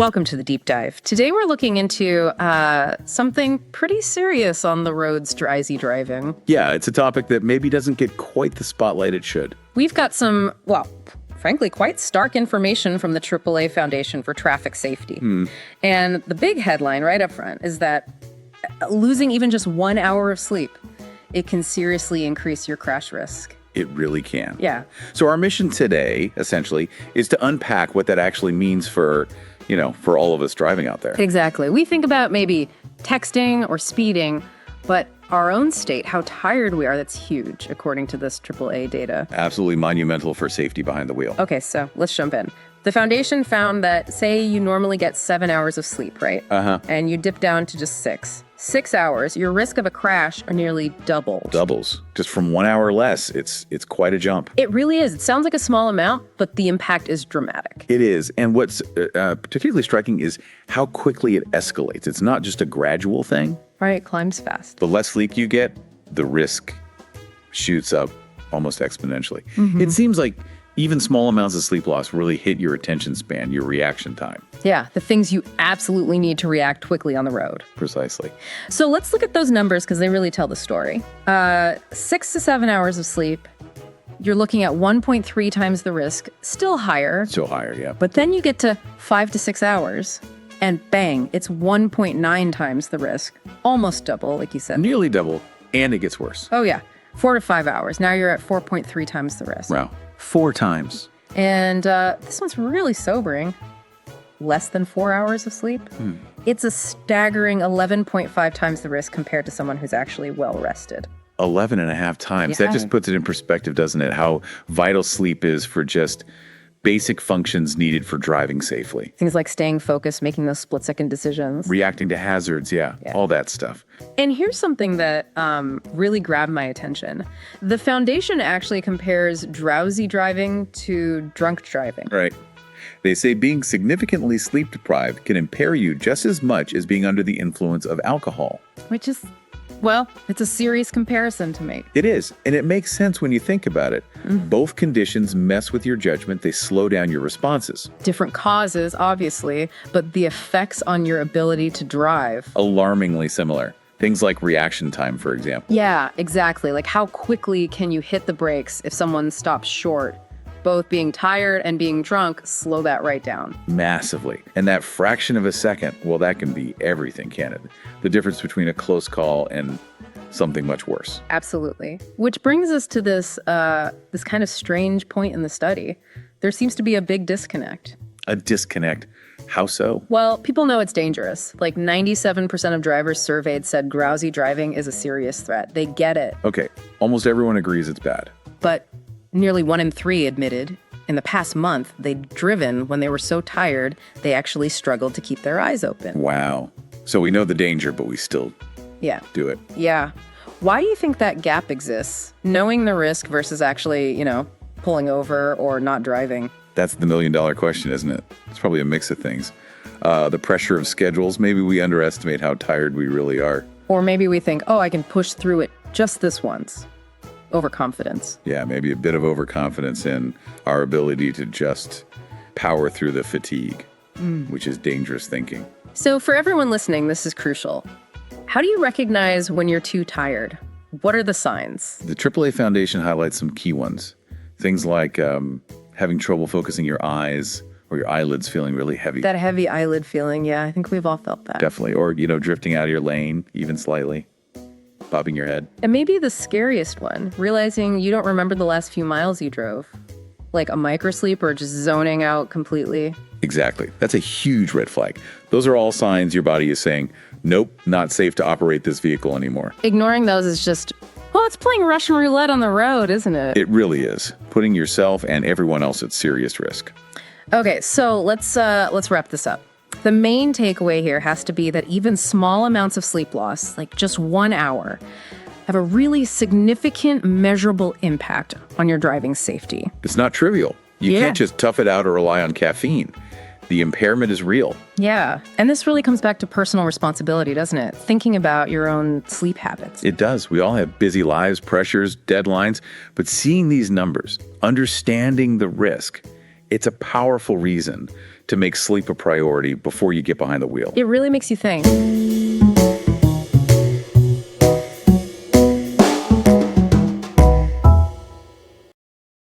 Welcome to the Deep Dive. Today we're looking into something pretty serious on the roads, Drowsy driving. Yeah, it's a topic that maybe doesn't get quite the spotlight it should. We've got some, well, frankly, quite stark information from the AAA Foundation for Traffic Safety. And the big headline right up front is that losing even just 1 hour of sleep, it can seriously increase your crash risk. It really can. Yeah. So our mission today, essentially, is to unpack what that actually means for all of us driving out there. Exactly. We think about maybe texting or speeding, but our own state, how tired we are, that's huge, according to this AAA data. Absolutely monumental for safety behind the wheel. Okay, so let's jump in. The foundation found that, say you normally get 7 hours of sleep, right? And you dip down to just 6. 6 hours, your risk of a crash are nearly doubled. Doubles. Just from 1 hour less, it's quite a jump. It really is. It sounds like a small amount, but the impact is dramatic. It is. And what's particularly striking is how quickly it escalates. It's not just a gradual thing. Right, it climbs fast. The less sleep you get, the risk shoots up almost exponentially. It seems like even small amounts of sleep loss really hit your attention span, your reaction time. Yeah, the things you absolutely need to react quickly on the road. Precisely. So let's look at those numbers because they really tell the story. 6 to 7 hours of sleep, you're looking at 1.3 times the risk, still higher. Still higher, yeah. But then you get to 5 to 6 hours, and bang, it's 1.9 times the risk. Almost double, like you said. Nearly double, and it gets worse. Oh, yeah. 4 to 5 hours. Now you're at 4.3 times the risk. Wow. 4 times. And this one's really sobering. Less than 4 hours of sleep. It's a staggering 11.5 times the risk compared to someone who's actually well rested. 11 and a half times. Yeah. That just puts it in perspective, doesn't it? How vital sleep is for just basic functions needed for driving safely. Things like staying focused, making those split-second decisions. Reacting to hazards, yeah, all that stuff. And here's something that really grabbed my attention. The foundation actually compares drowsy driving to drunk driving. Right. They say being significantly sleep deprived can impair you just as much as being under the influence of alcohol. Which is, well, it's a serious comparison to make. It is, and it makes sense when you think about it. Both conditions mess with your judgment. They slow down your responses. Different causes, obviously, but the effects on your ability to drive. Alarmingly similar. Things like reaction time, for example. Yeah, exactly. Like how quickly can you hit the brakes if someone stops short? Both being tired and being drunk slow that right down. Massively. And that fraction of a second, well, that can be everything, can it? The difference between a close call and something much worse. Absolutely. Which brings us to this kind of strange point in the study. There seems to be a big disconnect. A disconnect. How so? Well, people know it's dangerous. Like 97% of drivers surveyed said drowsy driving is a serious threat. They get it. Okay, almost everyone agrees it's bad. But nearly 1 in 3 admitted in the past month they'd driven when they were so tired they actually struggled to keep their eyes open. Wow. So we know the danger, but we still do it. Yeah. Why do you think that gap exists? Knowing the risk versus actually, pulling over or not driving? That's the million-dollar question, isn't it? It's probably a mix of things. The pressure of schedules. Maybe we underestimate how tired we really are. Or maybe we think, I can push through it just this once. Overconfidence. Yeah, maybe a bit of overconfidence in our ability to just power through the fatigue, which is dangerous thinking. So for everyone listening, this is crucial. How do you recognize when you're too tired? What are the signs? The AAA Foundation highlights some key ones. Things like having trouble focusing your eyes or your eyelids feeling really heavy. That heavy eyelid feeling, yeah, I think we've all felt that. Definitely. Or, drifting out of your lane, even slightly. Bobbing your head. And maybe the scariest one, realizing you don't remember the last few miles you drove. Like a microsleep or just zoning out completely. Exactly. That's a huge red flag. Those are all signs your body is saying, nope, not safe to operate this vehicle anymore. Ignoring those is just, it's playing Russian roulette on the road, isn't it? It really is. Putting yourself and everyone else at serious risk. Okay, so let's wrap this up. The main takeaway here has to be that even small amounts of sleep loss, like just 1 hour, have a really significant, measurable impact on your driving safety. It's not trivial. You can't just tough it out or rely on caffeine. The impairment is real. Yeah, and this really comes back to personal responsibility, doesn't it? Thinking about your own sleep habits. It does. We all have busy lives, pressures, deadlines, but seeing these numbers, understanding the risk, it's a powerful reason to make sleep a priority before you get behind the wheel. It really makes you think.